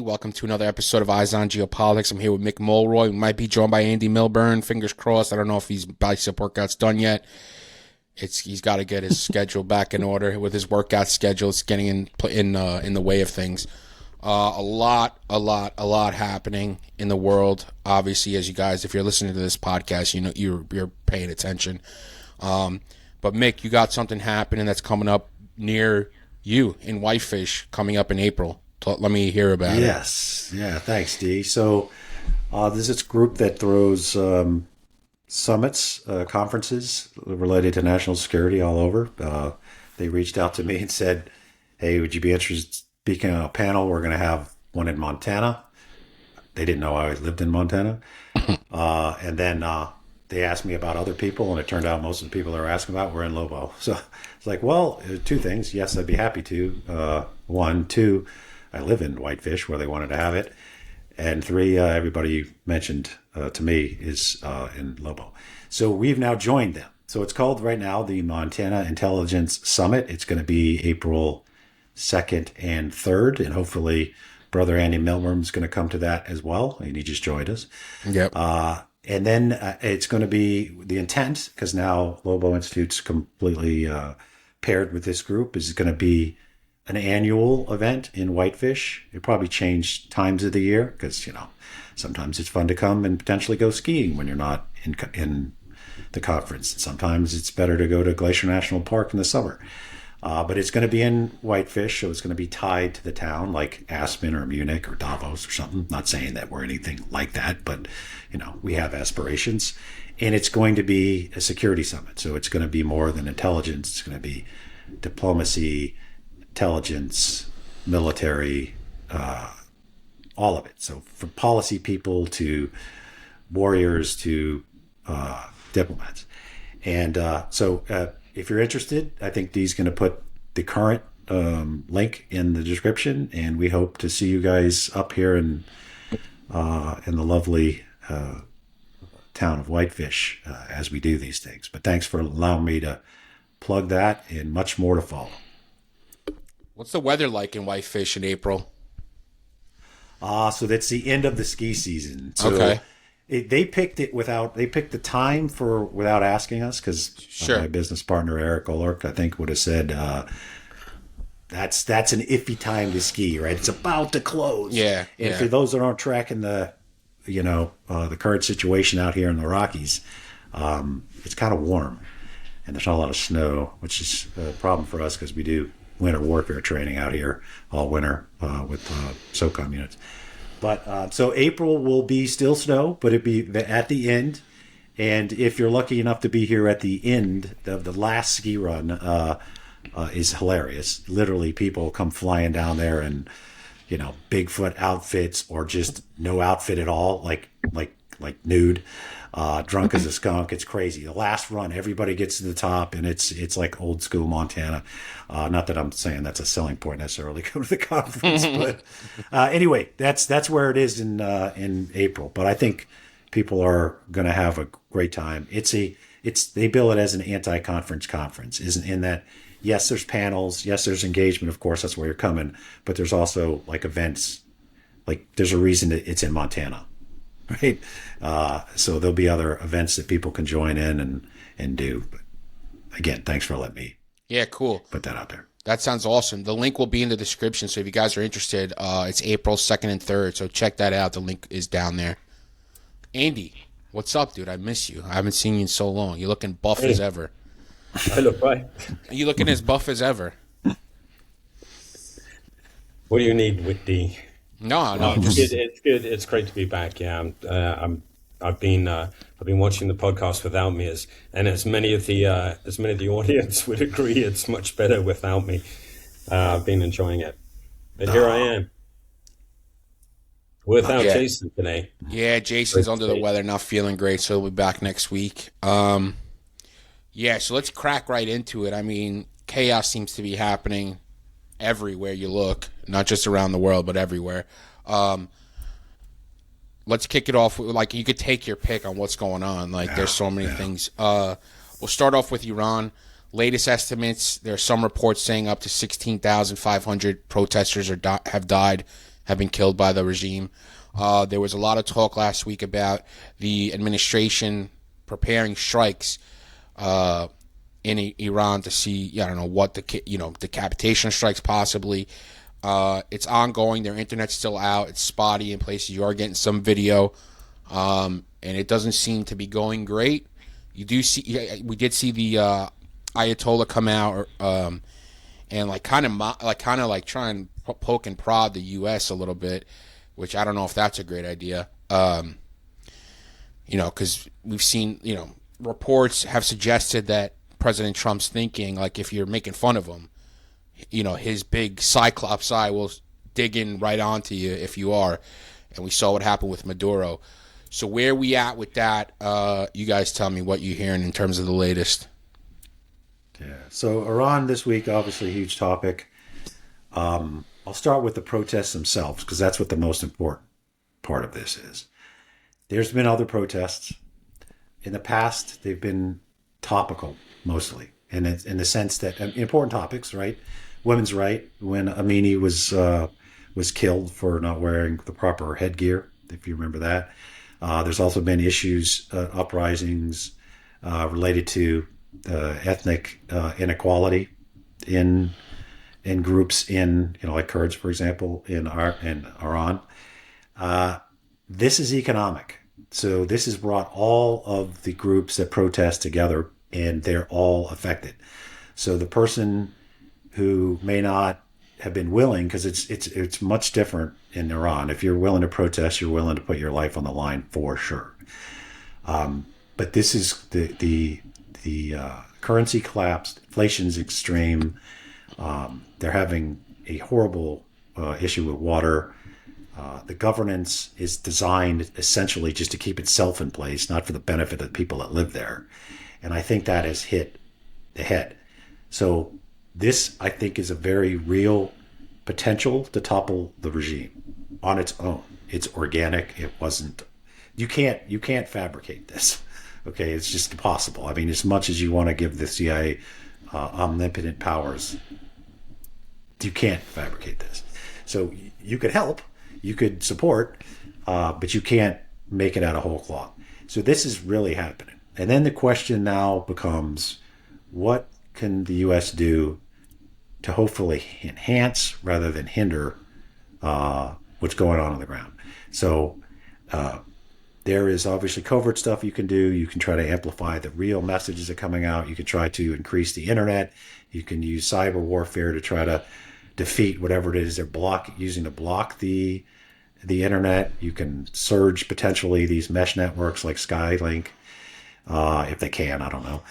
Welcome to another episode of Eyes on Geopolitics. I'm here with Mick Mulroy. We might be joined by Andy Milburn. Fingers crossed. I don't know if his bicep workout's done yet. He's got to get his schedule back in order with his workout schedule. It's getting in the way of things. A lot happening in the world. Obviously, as you guys, if you're listening to this podcast, you know you're paying attention. But Mick, you got something happening that's coming up near you in Whitefish coming up in April. Let me hear about it. Yes. Yeah. Thanks, Dee. So there's this group that throws summits, conferences related to national security all over. They reached out to me and said, hey, would you be interested in speaking on a panel? We're going to have one in Montana. They didn't know I lived in Montana. And then they asked me about other people, and it turned out most of the people they were asking about were in Lobo. So it's like, well, two things. Yes, I'd be happy to. One. Two, I live in Whitefish where they wanted to have it. And three, everybody you mentioned to me is in Lobo. So we've now joined them. So it's called right now the Montana Intelligence Summit. It's going to be April 2nd and 3rd. And hopefully Brother Andy Milburn is going to come to that as well. And he just joined us. Yep. And then it's going to be the intent, because now Lobo Institute's completely paired with this group, is going to be an annual event in Whitefish. It probably change times of the year because, sometimes it's fun to come and potentially go skiing when you're not in the conference. Sometimes it's better to go to Glacier National Park in the summer. But it's going to be in Whitefish, so it's going to be tied to the town like Aspen or Munich or Davos or something. Not saying that we're anything like that, but, we have aspirations. And it's going to be a security summit. So it's going to be more than intelligence. It's going to be diplomacy, intelligence, military, all of it. So from policy people to warriors to diplomats. And so if you're interested, I think Dee's going to put the current link in the description, and we hope to see you guys up here in the lovely town of Whitefish as we do these things. But thanks for allowing me to plug that, and much more to follow. What's the weather like in Whitefish in April? So that's the end of the ski season. So okay. They picked the time without asking us, because sure. My business partner, Eric Olerk, I think would have said, that's an iffy time to ski, right? It's about to close. Yeah. And for those that aren't tracking the current situation out here in the Rockies, it's kind of warm and there's not a lot of snow, which is a problem for us because we do winter warfare training out here all winter with SOCOM units. But so April will be still snow, but it'd be at the end. And if you're lucky enough to be here at the end of the last ski run, is hilarious. Literally, people come flying down there in, Bigfoot outfits or just no outfit at all, like nude. Drunk as a skunk. It's crazy. The last run, everybody gets to the top, and it's like old school Montana. Not that I'm saying that's a selling point necessarily. Go to the conference, but anyway, that's where it is in April. But I think people are going to have a great time. They bill it as an anti-conference conference. Isn't in that? Yes, there's panels. Yes, there's engagement. Of course, that's where you're coming. But there's also like events. Like there's a reason that it's in Montana. Right. So there'll be other events that people can join in and do. But again, thanks for letting me put that out there. That sounds awesome. The link will be in the description. So if you guys are interested, it's April 2nd and 3rd. So check that out. The link is down there. Andy, what's up, dude? I miss you. I haven't seen you in so long. You're looking buff as ever. I look right. You're looking as buff as ever. What do you need with the... No. It's good. It's great to be back. Yeah, I've been watching the podcast without me, as many of the audience would agree, it's much better without me. I've been enjoying it, but here I am without Jason today. Yeah, Jason's under the weather, not feeling great, so he'll be back next week. So let's crack right into it. I mean, chaos seems to be happening everywhere you look, not just around the world, but everywhere. Let's kick it off. Like, you could take your pick on what's going on. Like, there's so many things. We'll start off with Iran. Latest estimates, there are some reports saying up to 16,500 protesters have died have been killed by the regime. There was a lot of talk last week about the administration preparing strikes in Iran to see, I don't know, what decapitation strikes possibly. It's ongoing. Their internet's still out. It's spotty in places. You are getting some video, and it doesn't seem to be going great. We did see the Ayatollah come out and kind of try and poke and prod the U.S. a little bit, which I don't know if that's a great idea. Because we've seen, reports have suggested that President Trump's thinking, like, if you're making fun of him, his big cyclops eye will dig in right onto you if you are. And we saw what happened with Maduro. So where we at with that? You guys tell me what you're hearing in terms of the latest. Yeah. So Iran this week, obviously a huge topic. I'll start with the protests themselves because that's what the most important part of this is. There's been other protests. In the past, they've been topical mostly, and in the sense that important topics, right? Women's right, when Amini was killed for not wearing the proper headgear, if you remember that. There's also been issues, uprisings related to ethnic inequality in groups like Kurds, for example, in Iran. This is economic. So this has brought all of the groups that protest together, and they're all affected. So the person who may not have been willing, because it's much different in Iran. If you're willing to protest, you're willing to put your life on the line for sure. But this is the currency collapsed, inflation's extreme. They're having a horrible issue with water. The governance is designed essentially just to keep itself in place, not for the benefit of the people that live there. And I think that has hit the head. So this, I think, is a very real potential to topple the regime on its own. It's organic. It wasn't. You can't fabricate this. Okay, it's just impossible. I mean, as much as you want to give the CIA omnipotent powers, you can't fabricate this. So you could help, you could support, but you can't make it out of whole cloth. So this is really happening. And then the question now becomes, what can the U.S. do to hopefully enhance rather than hinder what's going on the ground? So there is obviously covert stuff you can do. You can try to amplify the real messages that are coming out. You can try to increase the internet. You can use cyber warfare to try to defeat whatever it is they're using to block the internet. You can surge potentially these mesh networks like Skylink, if they can, I don't know,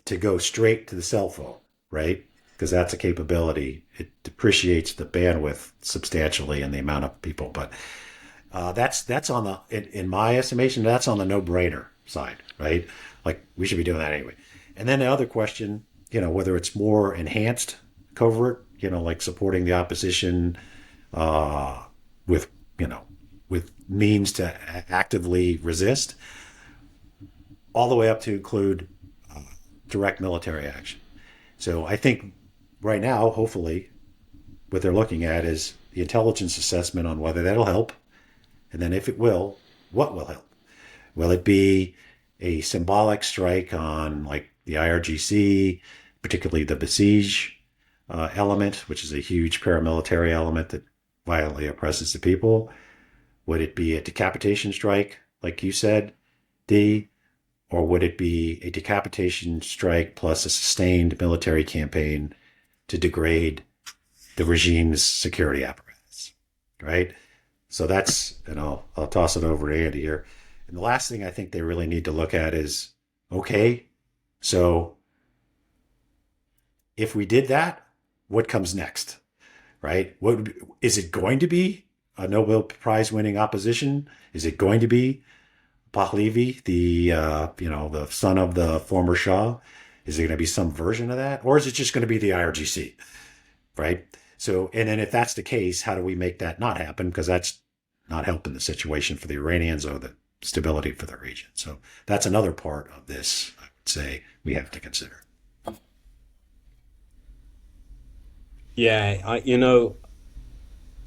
to go straight to the cell phone, right? Because that's a capability. It depreciates the bandwidth substantially and the amount of people. But that's on the, in my estimation, that's on the no-brainer side, right? Like, we should be doing that anyway. And then the other question, whether it's more enhanced covert, like supporting the opposition with means to actively resist, all the way up to include direct military action. So I think right now, hopefully, what they're looking at is the intelligence assessment on whether that'll help. And then if it will, what will help? Will it be a symbolic strike on like the IRGC, particularly the Basij element, which is a huge paramilitary element that violently oppresses the people? Would it be a decapitation strike, like you said, Dee? Or would it be a decapitation strike plus a sustained military campaign to degrade the regime's security apparatus, right? So that's, and I'll toss it over to Andy here. And the last thing I think they really need to look at is, okay, so if we did that, what comes next, right? Is it going to be a Nobel Prize winning opposition? Is it going to be Pahlavi, the son of the former Shah? Is it going to be some version of that? Or is it just going to be the IRGC, right? So, and then if that's the case, how do we make that not happen? Because that's not helping the situation for the Iranians or the stability for the region. So that's another part of this, I would say, we have to consider. Yeah,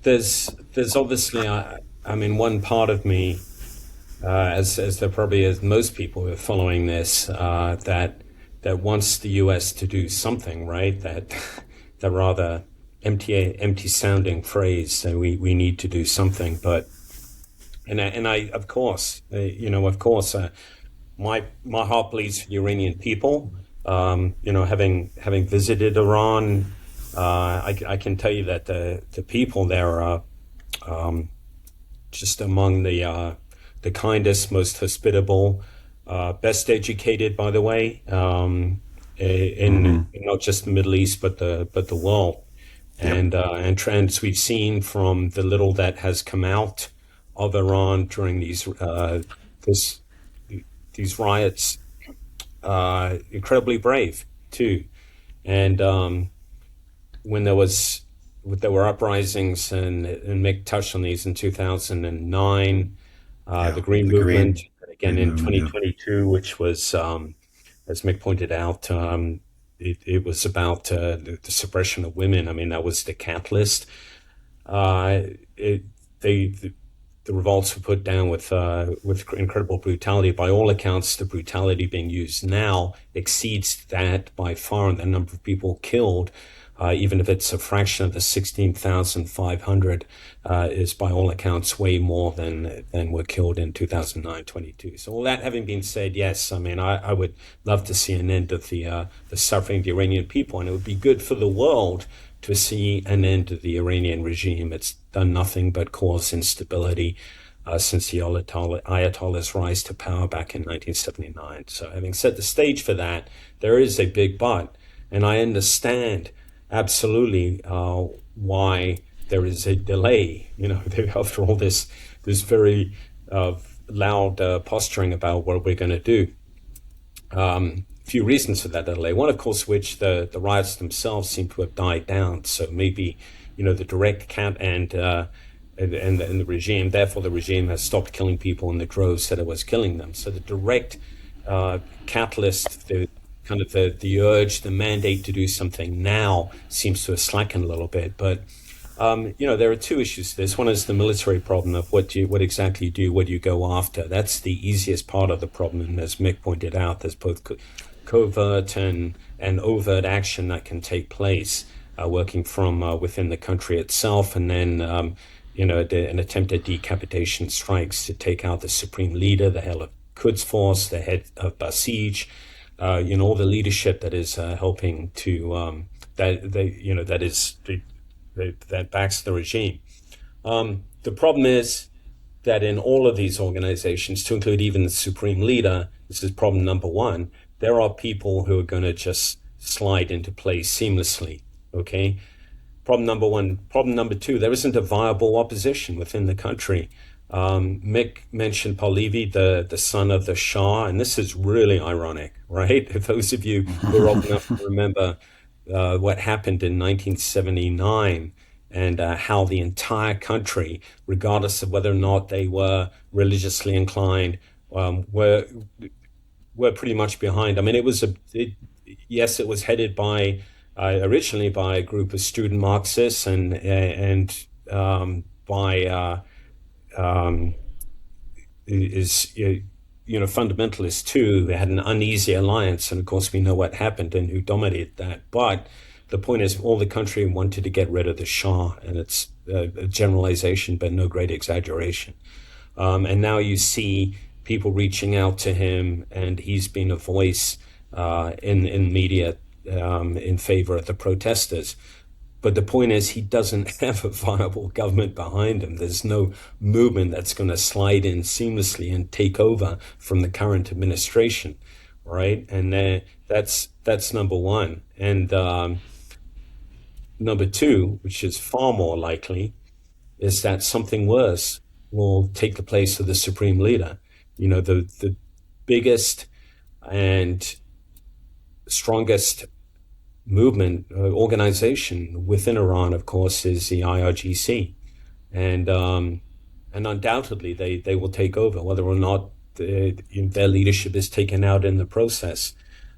there's obviously, I mean, one part of me, as there probably is most people who are following this, that wants the U.S. to do something, right? That rather empty sounding phrase. So we need to do something, but and I of course, my heart bleeds for the Iranian people. Having visited Iran, I can tell you that the people there are just among the kindest, most hospitable, best educated, by the way, in not just the Middle East but the world. Yep. And trends we've seen from the little that has come out of Iran during these riots, incredibly brave too. And when there were uprisings, and Mick touched on these in 2009, the Green Movement, again in 2022, which was, as Mick pointed out, it was about the suppression of women. I mean, that was the catalyst. The revolts were put down with incredible brutality. By all accounts, the brutality being used now exceeds that by far, and the number of people killed, even if it's a fraction of the 16,500, is by all accounts way more than were killed in 2009-22. So all that having been said, yes, I mean, I would love to see an end of the suffering of the Iranian people, and it would be good for the world to see an end to the Iranian regime. It's done nothing but cause instability since the Ayatollah's rise to power back in 1979. So having set the stage for that, there is a big but, and I understand absolutely why there is a delay. After all this very loud posturing about what we're going to do. Few reasons for that delay. One, of course, which the riots themselves seem to have died down. So maybe, the direct count and the regime, therefore the regime has stopped killing people in the droves that it was killing them. So the direct catalyst, the urge, the mandate to do something now seems to have slackened a little bit. But there are two issues to this. One is the military problem of what exactly you do, what do you go after. That's the easiest part of the problem. And as Mick pointed out, there's both covert and overt action that can take place, working from within the country itself, and then an attempt at decapitation strikes to take out the supreme leader, the head of Quds Force, the head of Basij, all the leadership that is helping to that backs the regime. The problem is that in all of these organizations, to include even the supreme leader, this is problem number one, there are people who are going to just slide into place seamlessly, okay? Problem number one. Problem number two, there isn't a viable opposition within the country. Mick mentioned Pahlavi, the son of the Shah, and this is really ironic, right? If those of you who are old enough to remember what happened in 1979, and how the entire country, regardless of whether or not they were religiously inclined, were pretty much behind. I mean, it was headed by originally by a group of student Marxists and by fundamentalists too, who had an uneasy alliance, and of course we know what happened and who dominated that. But the point is, all the country wanted to get rid of the Shah, and it's a generalization, but no great exaggeration. And now you see people reaching out to him, and he's been a voice in media in favor of the protesters. But the point is, he doesn't have a viable government behind him. There's no movement that's going to slide in seamlessly and take over from the current administration, right? And that's number one. And number two, which is far more likely, is that something worse will take the place of the supreme leader. The biggest and strongest movement, organization within Iran, of course, is the IRGC. And undoubtedly they will take over, whether or not their leadership is taken out in the process.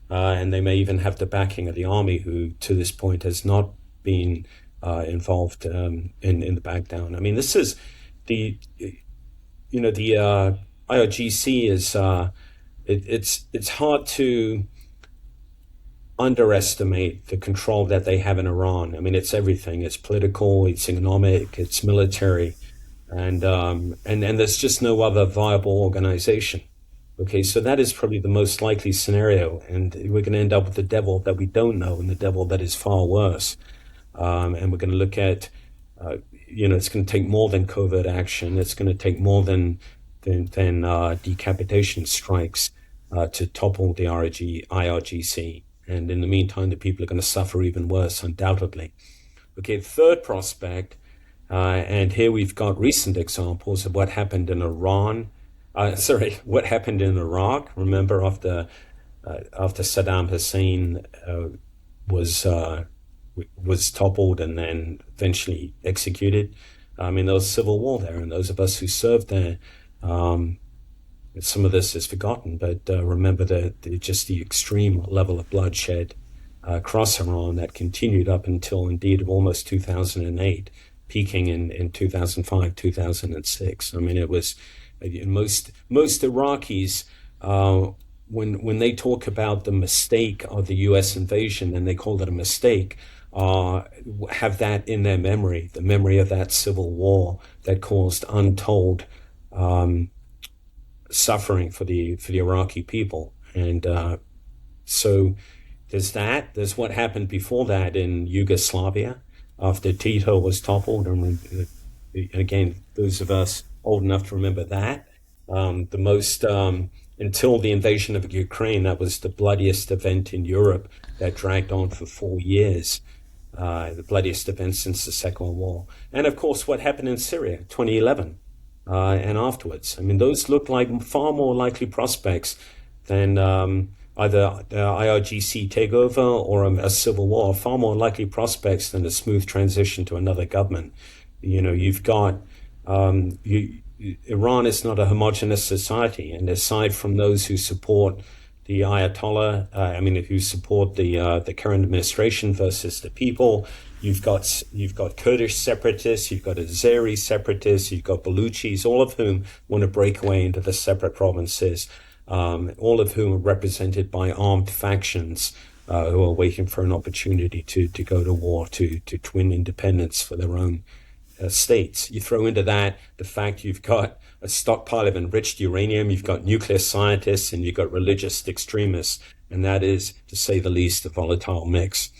And they may even have the backing of the army, who to this point has not been involved in the back down. I mean, this is the IRGC is it's hard to underestimate the control that they have in Iran. I mean, it's everything. It's political, it's economic, it's military, and there's just no other viable organization. Okay, so that is probably the most likely scenario, and we're going to end up with the devil that we don't know, and the devil that is far worse. And we're going to look at, it's going to take more than covert action. It's going to take more than decapitation strikes to topple the IRGC. And in the meantime, the people are going to suffer even worse, undoubtedly. Okay, third prospect, and here we've got recent examples of what happened in what happened in Iraq. Remember, after Saddam Hussein was toppled and then eventually executed. I mean, there was civil war there, and those of us who served there, some of this is forgotten, but remember just the extreme level of bloodshed across Iran that continued up until indeed almost 2008, peaking in 2005, 2006. I mean, it was most Iraqis, when they talk about the mistake of the U.S. invasion, and they call it a mistake, have that in their memory, the memory of that civil war that caused untold suffering for the Iraqi people. And so there's that. There's what happened before that in Yugoslavia after Tito was toppled. And again, those of us old enough to remember that. Until the invasion of Ukraine, that was the bloodiest event in Europe that dragged on for 4 years. The bloodiest event since the Second World War. And of course, what happened in Syria, 2011, and afterwards. I mean, those look like far more likely prospects than either IRGC takeover or a civil war, far more likely prospects than a smooth transition to another government. You've got, Iran is not a homogenous society, and aside from those who support the Ayatollah, who support the current administration versus the people, you've got Kurdish separatists, you've got Azeri separatists, you've got Baluchis, all of whom want to break away into the separate provinces, all of whom are represented by armed factions who are waiting for an opportunity to go to war, to win independence for their own states. You throw into that the fact you've got a stockpile of enriched uranium, you've got nuclear scientists, and you've got religious extremists, and that is, to say the least, a volatile mix.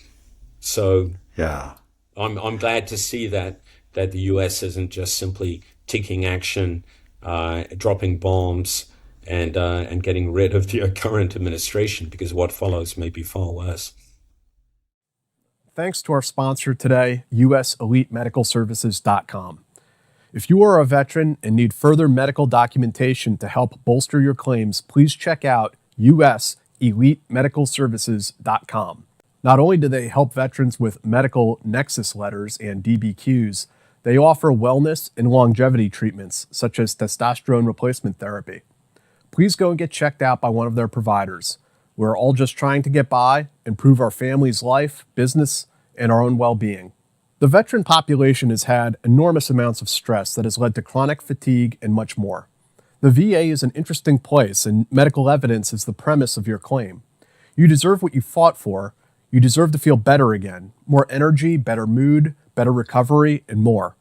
So yeah, I'm glad to see that the U.S. isn't just simply taking action, dropping bombs, and getting rid of the current administration, because what follows may be far worse. Thanks to our sponsor today, USEliteMedicalServices.com. If you are a veteran and need further medical documentation to help bolster your claims, please check out USEliteMedicalServices.com. Not only do they help veterans with medical nexus letters and DBQs, they offer wellness and longevity treatments such as testosterone replacement therapy. Please go and get checked out by one of their providers. We're all just trying to get by, improve our family's life, business, and our own well-being. The veteran population has had enormous amounts of stress that has led to chronic fatigue and much more. The VA is an interesting place, and medical evidence is the premise of your claim. You deserve what you fought for. You deserve to feel better again, more energy, better mood, better recovery, and more.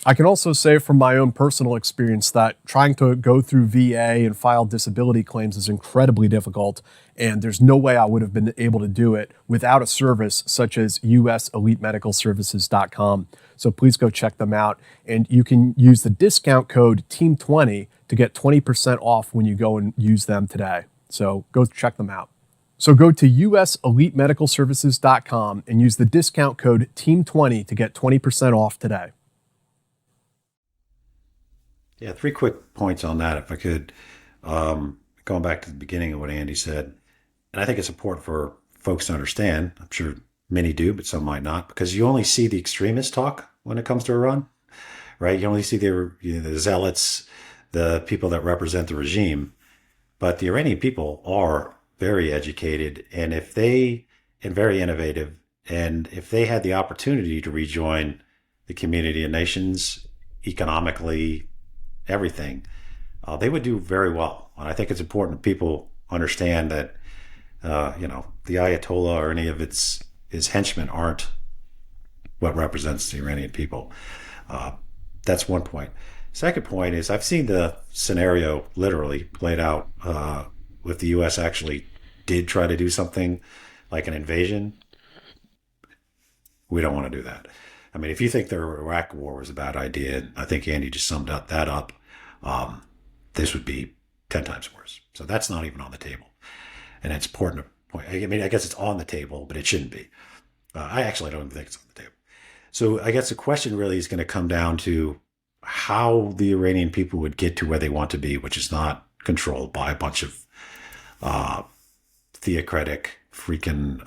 I can also say from my own personal experience that trying to go through VA and file disability claims is incredibly difficult, and there's no way I would have been able to do it without a service such as USEliteMedicalServices.com. So please go check them out, and you can use the discount code TEAM20 to get 20% off when you go and use them today. So go check them out. So go to USEliteMedicalServices.com and use the discount code TEAM20 to get 20% off today. Yeah, 3 quick points on that, if I could. Going back to the beginning of what Andy said, and I think it's important for folks to understand. I'm sure many do, but some might not, because you only see the extremists talk when it comes to Iran, right? You only see the zealots, the people that represent the regime. But the Iranian people are very educated, and very innovative, And if they had the opportunity to rejoin the community of nations, economically, everything, they would do very well. And I think it's important that people understand that, the Ayatollah or any of his henchmen aren't what represents the Iranian people. That's one point. Second point is I've seen the scenario literally played out if the U.S. actually did try to do something like an invasion. We don't want to do that. I mean, if you think the Iraq War was a bad idea, and I think Andy just summed that up, this would be 10 times worse. So that's not even on the table. And it's important to point. I mean, I guess it's on the table, but it shouldn't be. I actually don't even think it's on the table. So I guess the question really is going to come down to how the Iranian people would get to where they want to be, which is not controlled by a bunch of theocratic freaking,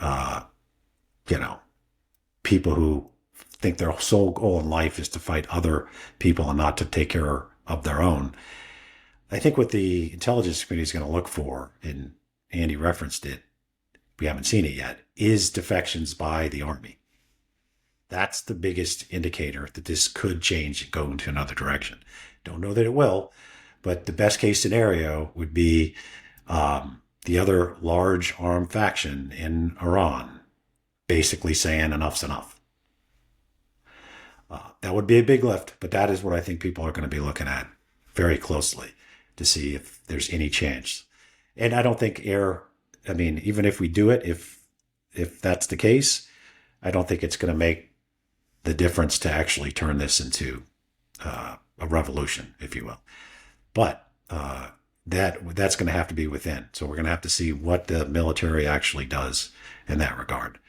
people who think their sole goal in life is to fight other people and not to take care of their own. I think what the intelligence community is going to look for, and Andy referenced it, we haven't seen it yet, is defections by the army. That's the biggest indicator that this could change and go into another direction. Don't know that it will, but the best case scenario would be the other large armed faction in Iran basically saying enough's enough. That would be a big lift, but that is what I think people are going to be looking at very closely to see if there's any chance. And I don't think even if we do it, if that's the case, I don't think it's going to make the difference to actually turn this into a revolution, if you will. But that's going to have to be within. So we're going to have to see what the military actually does in that regard.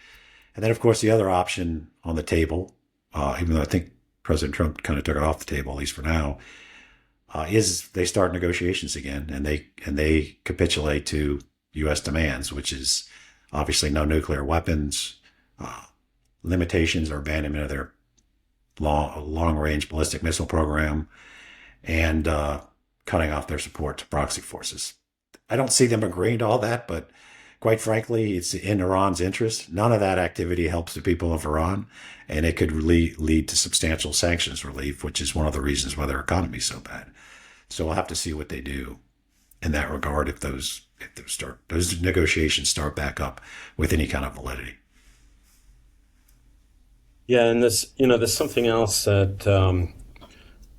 And then, of course, the other option on the table, even though I think President Trump kind of took it off the table, at least for now, is they start negotiations again and they capitulate to U.S. demands, which is obviously no nuclear weapons, limitations or abandonment of their long-range ballistic missile program, and cutting off their support to proxy forces. I don't see them agreeing to all that, but quite frankly, it's in Iran's interest. None of that activity helps the people of Iran, and it could lead to substantial sanctions relief, which is one of the reasons why their economy is so bad. So we'll have to see what they do in that regard if those negotiations start back up with any kind of validity. Yeah, and there's something else that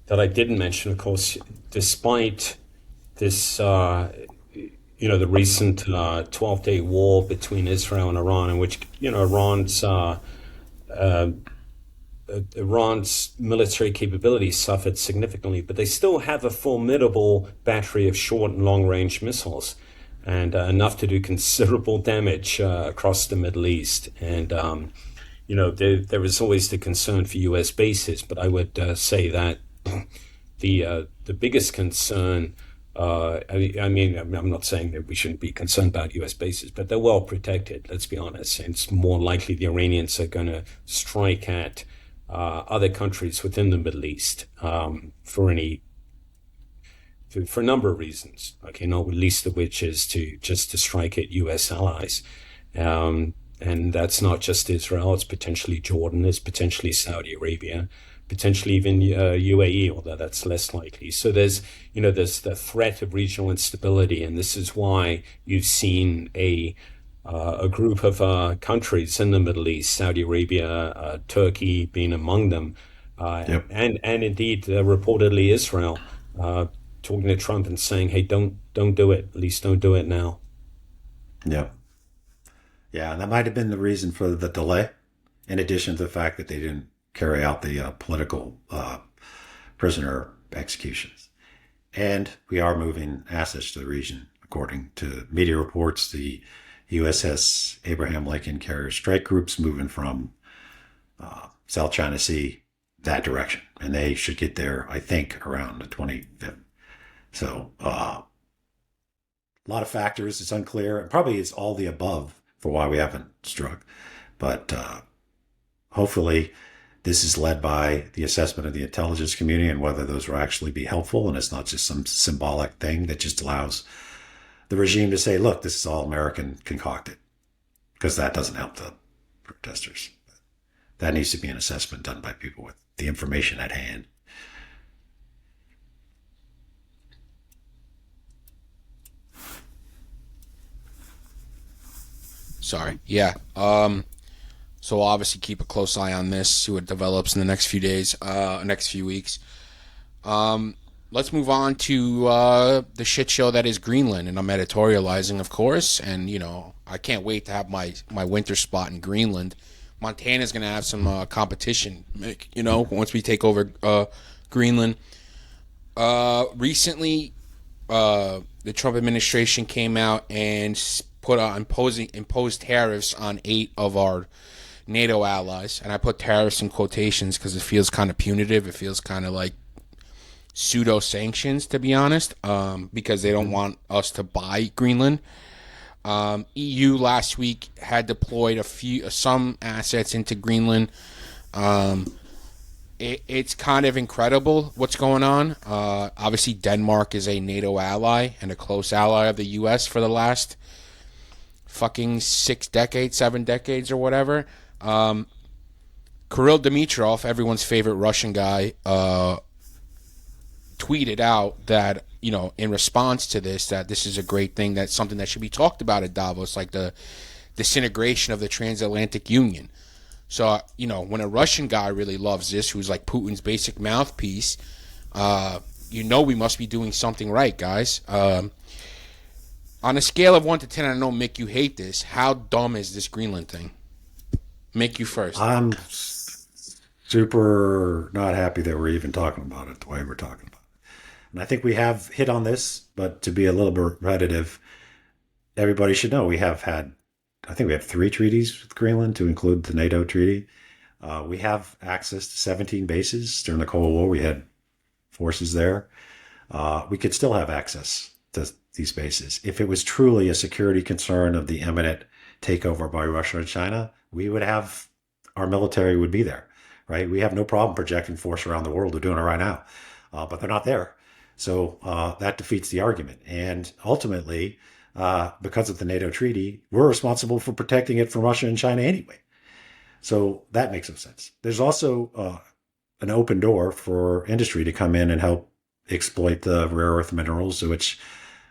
I didn't mention. Of course, despite this, the recent 12-day war between Israel and Iran, in which Iran's military capabilities suffered significantly, but they still have a formidable battery of short and long-range missiles, and enough to do considerable damage across the Middle East. And there is always the concern for U.S. bases, but I would say that the biggest concern, I'm not saying that we shouldn't be concerned about U.S. bases, but they're well protected, let's be honest. And it's more likely the Iranians are going to strike at other countries within the Middle East for a number of reasons, okay, not least of which is to strike at U.S. allies. And that's not just Israel, it's potentially Jordan, it's potentially Saudi Arabia, potentially even UAE, although that's less likely. So there's the threat of regional instability, and this is why you've seen a group of countries in the Middle East, Saudi Arabia, Turkey being among them, Yep. and indeed reportedly Israel, talking to Trump and saying, "Hey, don't do it. At least don't do it now." Yeah. Yeah, and that might have been the reason for the delay, in addition to the fact that they didn't carry out the political prisoner executions. And we are moving assets to the region. According to media reports, the USS Abraham Lincoln carrier strike groups moving from South China Sea that direction. And they should get there, I think, around the 25th. So a lot of factors. It's unclear. And probably it's all the above for why we haven't struck. But hopefully this is led by the assessment of the intelligence community and whether those will actually be helpful. And it's not just some symbolic thing that just allows the regime to say, look, this is all American concocted, because that doesn't help the protesters. That needs to be an assessment done by people with the information at hand. Sorry. Yeah. So we'll obviously keep a close eye on this, see what develops in the next few days, next few weeks. Let's move on to the shit show that is Greenland, and I'm editorializing, of course. And I can't wait to have my winter spot in Greenland. Montana's going to have some competition, once we take over Greenland. Recently, the Trump administration came out and imposed tariffs on 8 of our NATO allies, and I put tariffs in quotations because it feels kind of punitive. It feels kind of like pseudo sanctions, to be honest, because they don't want us to buy Greenland. EU last week had deployed some assets into Greenland. It's kind of incredible what's going on. Obviously, Denmark is a NATO ally and a close ally of the U.S. for the last fucking 7 decades or whatever. Kirill Dmitrov, everyone's favorite Russian guy, tweeted out that, in response to this, that this is a great thing, that's something that should be talked about at Davos, like the disintegration of the transatlantic union. So, when a Russian guy really loves this, who's like Putin's basic mouthpiece, we must be doing something right, guys. On a scale of 1 to 10, I know, Mick, you hate this. How dumb is this Greenland thing? Mick, you first. I'm super not happy that we're even talking about it the way we're talking about it. And I think we have hit on this, but to be a little bit repetitive, everybody should know we have 3 treaties with Greenland, to include the NATO treaty. We have access to 17 bases. During the Cold War, we had forces there. We could still have access to these bases. If it was truly a security concern of the imminent takeover by Russia and China, our military would be there, right? We have no problem projecting force around the world. They're doing it right now, but they're not there. So that defeats the argument. And ultimately, because of the NATO treaty, we're responsible for protecting it from Russia and China anyway. So that makes some sense. There's also an open door for industry to come in and help exploit the rare earth minerals, which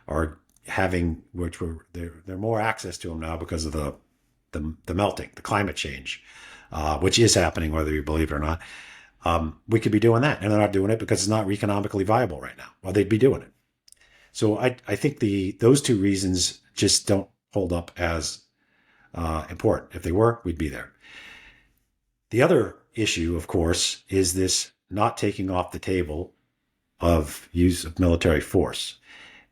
are they're more access to them now because of the melting, the climate change, which is happening, whether you believe it or not. We could be doing that, and they're not doing it because it's not economically viable right now. Well, they'd be doing it. So I think those 2 reasons just don't hold up as important. If they were, we'd be there. The other issue, of course, is this not taking off the table of use of military force.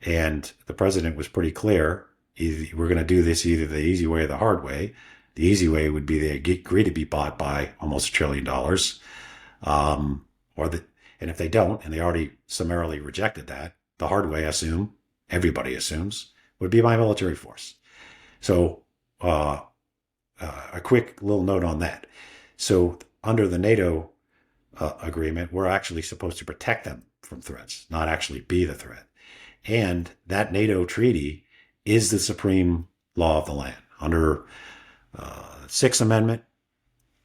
And the president was pretty clear. We're going to do this either the easy way or the hard way. The easy way would be they agree to be bought by almost $1 trillion. And if they don't, and they already summarily rejected that, the hard way, everybody assumes, would be by military force. So a quick little note on that. So under the NATO agreement, we're actually supposed to protect them from threats, not actually be the threat. And that NATO treaty is the supreme law of the land. Under Sixth Amendment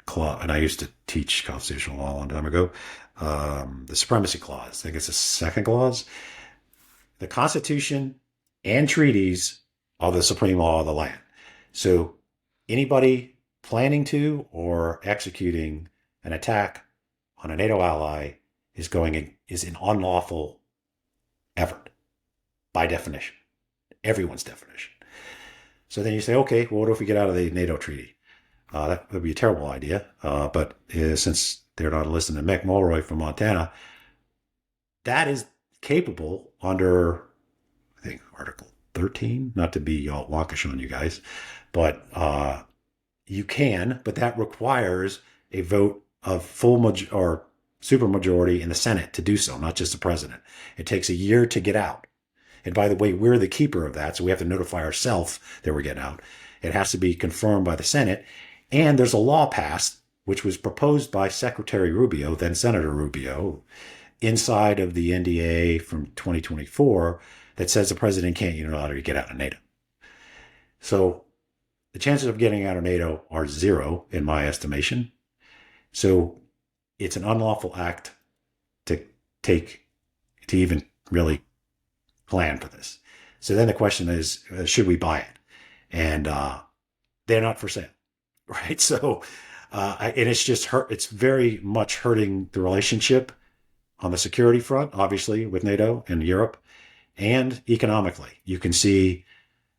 clause, and I used to teach constitutional law a long time ago, the Supremacy Clause, I think it's the second clause. The Constitution and treaties are the supreme law of the land. So anybody planning to or executing an attack on a NATO ally is an unlawful effort by definition, everyone's definition. So then you say, okay, well, what if we get out of the NATO treaty? That would be a terrible idea. But since they're not listening to Mick Mulroy from Montana, that is capable under, I think, Article 13, not to be all wonkish on you guys, but you can, but that requires a vote of or supermajority in the Senate to do so, not just the president. It takes a year to get out. And by the way, we're the keeper of that, so we have to notify ourselves that we're getting out. It has to be confirmed by the Senate. And there's a law passed, which was proposed by Secretary Rubio, then Senator Rubio, inside of the NDA from 2024, that says the president can't unilaterally get out of NATO. So the chances of getting out of NATO are zero in my estimation. So it's an unlawful act to even really plan for this. So then the question is, should we buy it? And they're not for sale, right? So, and it's just it's very much hurting the relationship on the security front, obviously, with NATO and Europe, and economically. You can see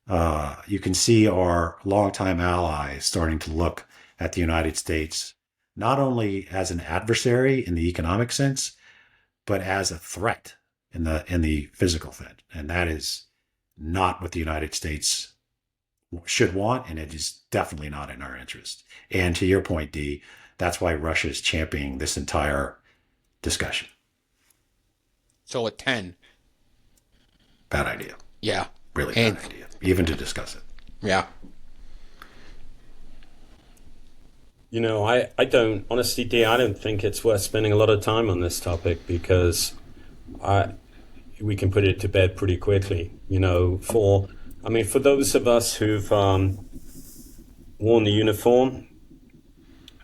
our longtime allies starting to look at the United States not only as an adversary in the economic sense, but as a threat in the physical sense. And that is not what the United States should want, and it is definitely not in our interest. And to your point, Dee, that's why Russia is championing this entire discussion. So a 10. Bad idea. Yeah. Really bad idea, even to discuss it. Yeah. You know, I don't, honestly, Dee, I don't think it's worth spending a lot of time on this topic because we can put it to bed pretty quickly. You know, for those of us who've worn the uniform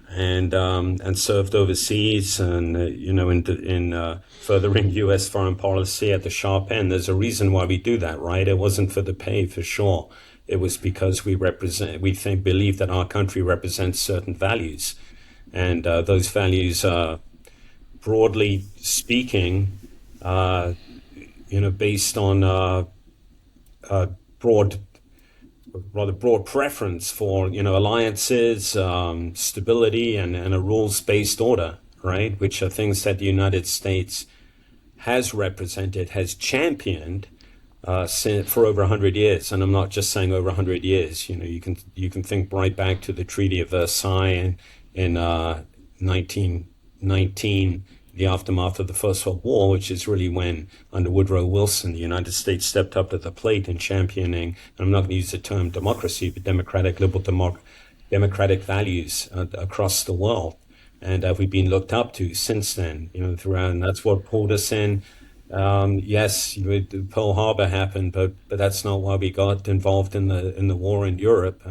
and served overseas and, in furthering U.S. foreign policy at the sharp end, there's a reason why we do that, right? It wasn't for the pay, for sure. It was because we believe that our country represents certain values. And those values are, broadly speaking, based on broad preference for, alliances, stability, and a rules-based order, right? Which are things that the United States has represented, has championed, for over 100 years, and I'm not just saying over 100 years. You can think right back to the Treaty of Versailles in 1919, the aftermath of the First World War, which is really when, under Woodrow Wilson, the United States stepped up to the plate in championing, and I'm not going to use the term democracy, but democratic values across the world, and we've been looked up to since then. Throughout, and that's what pulled us in. Yes, Pearl Harbor happened, but that's not why we got involved in the war in Europe.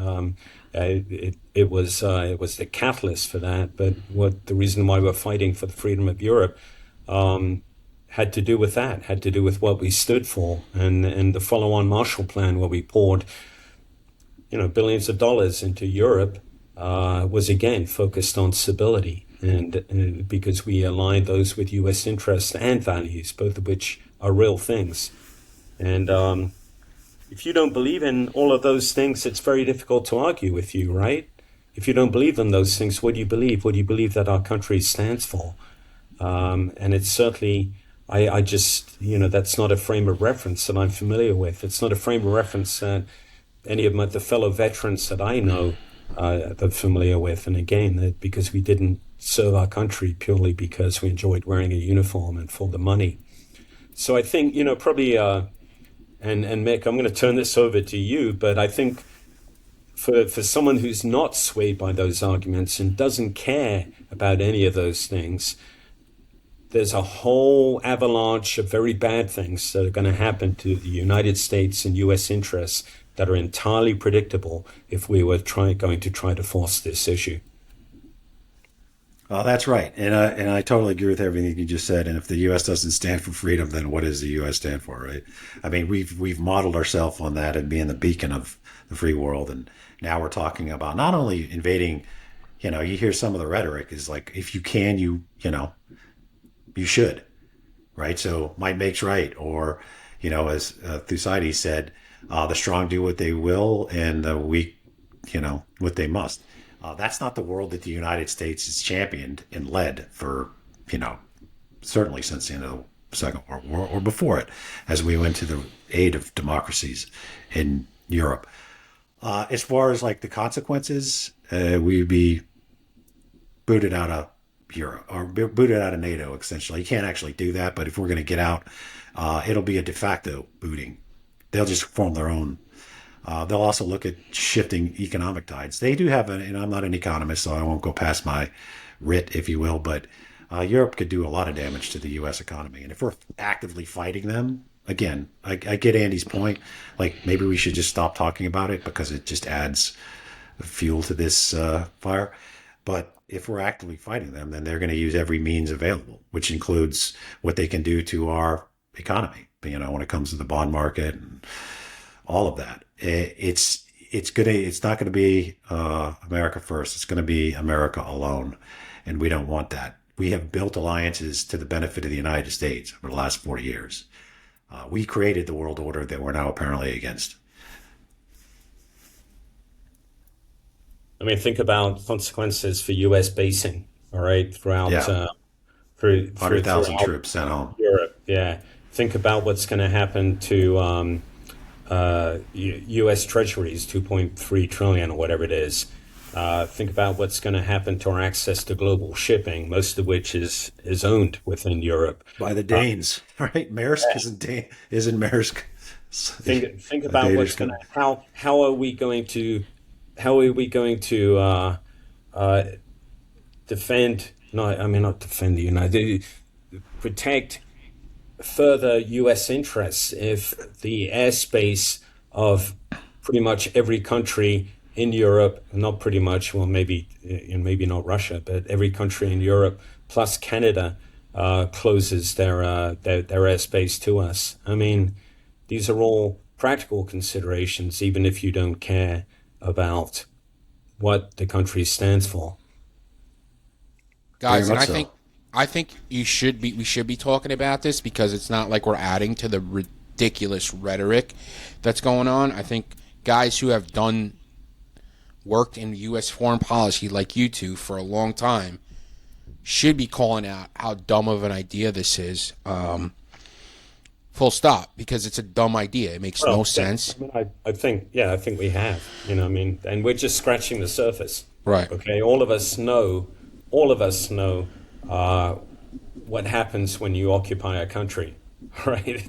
It was the catalyst for that. But the reason why we're fighting for the freedom of Europe had to do with that, had to do with what we stood for, and the follow-on Marshall Plan, where we poured billions of dollars into Europe, was again focused on stability. And because we aligned those with U.S. interests and values, both of which are real things. And if you don't believe in all of those things, it's very difficult to argue with you, right? If you don't believe in those things, what do you believe? What do you believe that our country stands for? And it's certainly, I just, that's not a frame of reference that I'm familiar with. It's not a frame of reference that any of the fellow veterans that I know are familiar with. And again, because we didn't serve our country purely because we enjoyed wearing a uniform and for the money. So I think, probably, and Mick, I'm going to turn this over to you, but I think for someone who's not swayed by those arguments and doesn't care about any of those things, there's a whole avalanche of very bad things that are going to happen to the United States and U.S. interests that are entirely predictable if we were going to try to force this issue. That's right, and I totally agree with everything you just said. And if the U.S. doesn't stand for freedom, then what does the U.S. stand for, right? I mean, we've modeled ourselves on that and being the beacon of the free world, and now we're talking about not only invading. You hear some of the rhetoric is like, if you can, you should, right? So might makes right, or as Thucydides said, the strong do what they will, and the weak, what they must. That's not the world that the United States has championed and led for, certainly since the end of the Second World War or before it, as we went to the aid of democracies in Europe. As far as like the consequences, we'd be booted out of Europe or booted out of NATO, essentially. You can't actually do that, but if we're going to get out, it'll be a de facto booting. They'll just form their own. They'll also look at shifting economic tides. They do have, and I'm not an economist, so I won't go past my writ, if you will, but Europe could do a lot of damage to the U.S. economy. And if we're actively fighting them, again, I get Andy's point. Like, maybe we should just stop talking about it because it just adds fuel to this fire. But if we're actively fighting them, then they're going to use every means available, which includes what they can do to our economy. When it comes to the bond market and all of that, it's not going to be America first. It's going to be America alone, and we don't want that. We have built alliances to the benefit of the United States over the last 40 years. We created the world order that we're now apparently against. I mean, think about consequences for U.S. basing, all right, throughout 100,000 troops sent home. Europe. Yeah. Think about what's going to happen to U.S. Treasuries, 2.3 trillion or whatever it is. Think about what's going to happen to our access to global shipping, most of which is owned within Europe by the Danes, right? Maersk isn't Maersk. Think about what's going to how are we going to defend? Not defend the United, protect further U.S. interests if the airspace of pretty much every country in Europe, not pretty much, well, maybe not Russia, but every country in Europe plus Canada closes their airspace to us. I mean, these are all practical considerations, even if you don't care about what the country stands for. Guys, and I think we should be talking about this because it's not like we're adding to the ridiculous rhetoric that's going on. I think guys who have worked in U.S. foreign policy like you two for a long time should be calling out how dumb of an idea this is. Full stop, because it's a dumb idea. It makes no sense. I think we have, and we're just scratching the surface. Right. Okay. All of us know what happens when you occupy a country, right?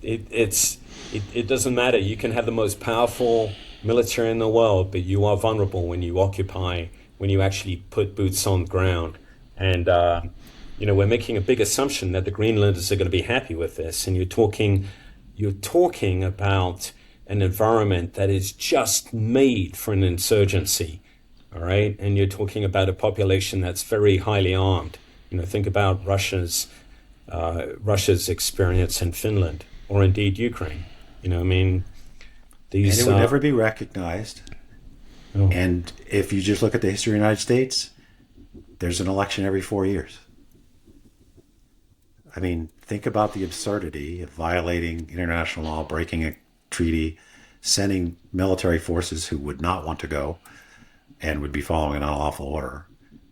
It doesn't matter. You can have the most powerful military in the world, but you are vulnerable when you actually put boots on the ground. And we're making a big assumption that the Greenlanders are going to be happy with this. And you're talking about an environment that is just made for an insurgency. All right, and you're talking about a population that's very highly armed. Think about Russia's experience in Finland, or indeed Ukraine. These and it would never be recognized. No. And if you just look at the history of the United States, there's an election every 4 years. I mean, think about the absurdity of violating international law, breaking a treaty, sending military forces who would not want to go and would be following an unlawful order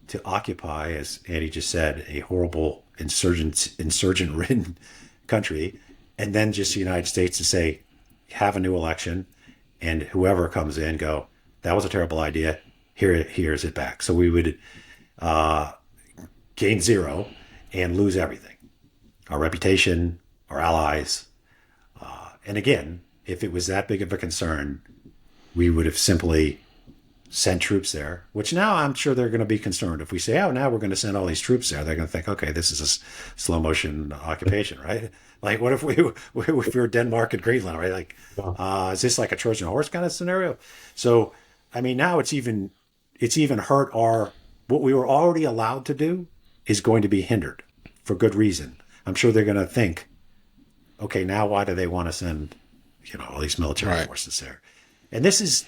to occupy, as Andy just said, a horrible insurgent-ridden country, and then just the United States to say, have a new election, and whoever comes in go, that was a terrible idea, here's it back. So we would gain zero and lose everything. Our reputation, our allies. And again, if it was that big of a concern, we would have simply sent troops there, which now I'm sure they're going to be concerned. If we say, now we're going to send all these troops there, they're going to think, okay, this is a slow motion occupation, right? Like, what if we were Denmark and Greenland, right? Like, is this like a Trojan horse kind of scenario? So, I mean, now it's even hurt what we were already allowed to do is going to be hindered for good reason. I'm sure they're going to think, okay, now why do they want to send, all these military forces there? And this is,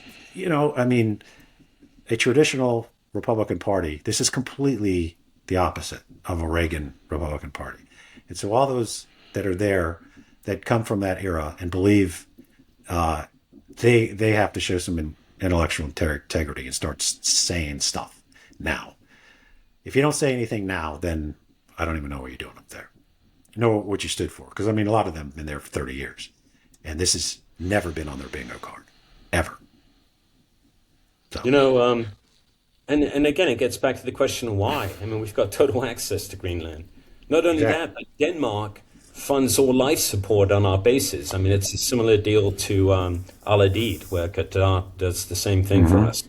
a traditional Republican Party. This is completely the opposite of a Reagan Republican Party. And so all those that are there that come from that era and believe they have to show some intellectual integrity and start saying stuff now. If you don't say anything now, then I don't even know what you're doing up there. You know what you stood for. Because, a lot of them have been there for 30 years. And this has never been on their bingo card. Ever. So. And again, it gets back to the question of why. We've got total access to Greenland. Not only that, but Denmark funds all life support on our bases. It's a similar deal to Al-Adid, where Qatar does the same thing for us.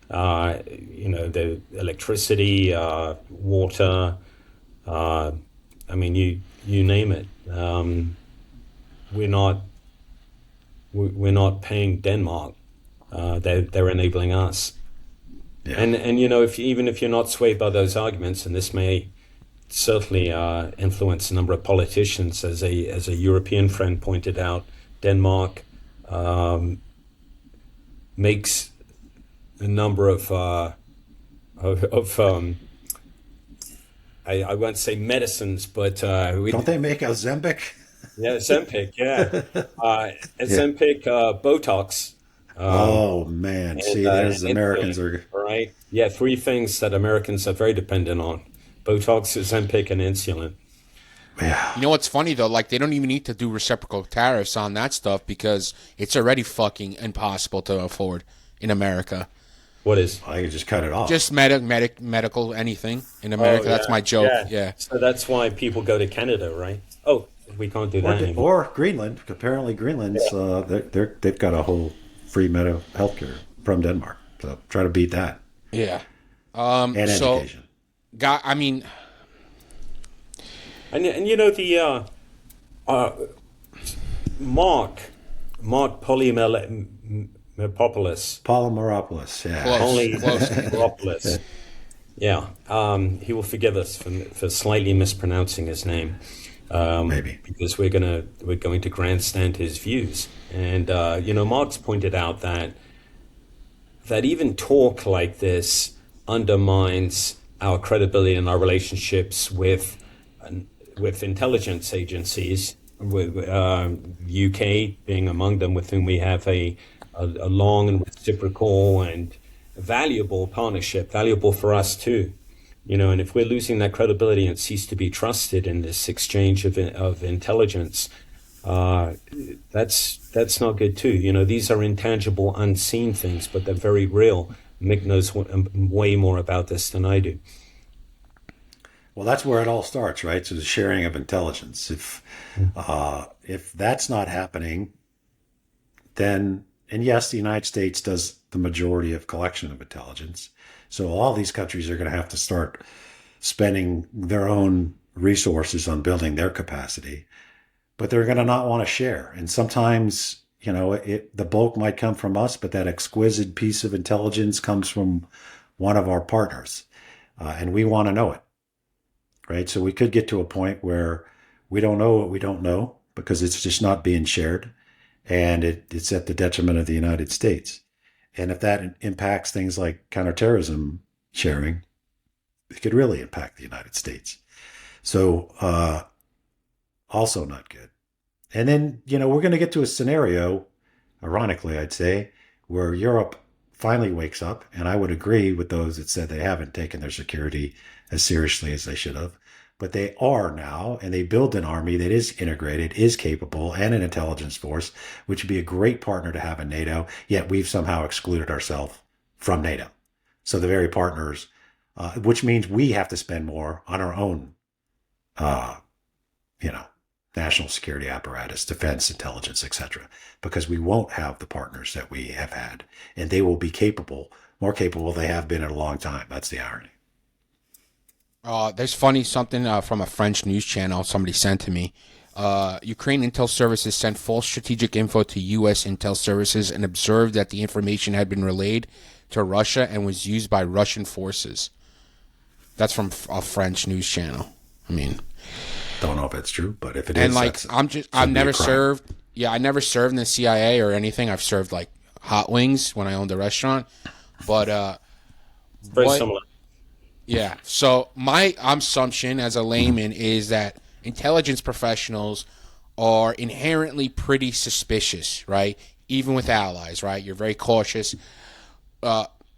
The electricity, water, you name it. We're not paying Denmark they're enabling us. Yeah. And you know, even if you're not swayed by those arguments, and this may certainly influence a number of politicians, as a European friend pointed out, Denmark makes a number of I won't say medicines, but Don't they make Ozempic? yeah, Ozempic, yeah, Yeah. Ozempic, Botox, Oh man, see, there's and Americans insulin, are. right? Yeah, three things that Americans are very dependent on: Botox, Ozempic, and insulin. Yeah. You know what's funny though? Like they don't even need to do reciprocal tariffs on that stuff because it's already fucking impossible to afford in America. What is? I could just cut it off. Just medical anything in Oh America. That's yeah, my joke. yeah. Yeah. So that's why people go to Canada, right? Oh, we can't do or, that anymore. or Greenland. Apparently, Greenland's they've got a whole free medical healthcare from Denmark. So try to beat that Yeah. and So, education. I mean, And you know the Mark Polymeropoulos, Polymeropoulos. Yeah. close, only close. Meropoulos. Yeah, he will forgive us for slightly mispronouncing his name, Maybe. because we're going to grandstand his views. And you know, Mark's pointed out that even talk like this undermines our credibility in our relationships with intelligence agencies, with UK being among them, with whom we have a long and reciprocal and valuable partnership, valuable for us too. You know, and if we're losing that credibility and cease to be trusted in this exchange of intelligence, that's not good too. You know, these are intangible, unseen things, but they're very real. Mick knows way more about this than I do. Well, that's where it all starts, right? So the sharing of intelligence. If that's not happening, then, and yes, the United States does the majority of collection of intelligence. So all these countries are going to have to start spending their own resources on building their capacity, but they're going to not want to share. And sometimes, you know, the bulk might come from us, but that exquisite piece of intelligence comes from one of our partners, and we want to know it. Right. So we could get to a point where we don't know what we don't know because it's just not being shared, and it's at the detriment of the United States. And if that impacts things like counterterrorism sharing, it could really impact the United States. So also not good. And then, you know, we're going to get to a scenario, ironically, I'd say, where Europe finally wakes up. And I would agree with those that said they haven't taken their security as seriously as they should have. But they are now, and they build an army that is integrated, is capable, and an intelligence force, which would be a great partner to have in NATO, yet we've somehow excluded ourselves from NATO. So the very partners, which means we have to spend more on our own, you know, national security apparatus, defense, intelligence, etc., because we won't have the partners that we have had, and they will be capable, more capable than they have been in a long time. That's the irony. There's something from a French news channel somebody sent to me. Ukraine intel services sent false strategic info to U.S. intel services and observed that the information had been relayed to Russia and was used by Russian forces. That's from a French news channel. I mean, Don't know if it's true, but if it and is, like I've never crime. served. Yeah, I never served in the CIA or anything. I've served like hot wings when I owned a restaurant, but Very what- similar. Yeah. So my assumption as a layman is that intelligence professionals are inherently pretty suspicious, right? Even with allies, right? You're very cautious.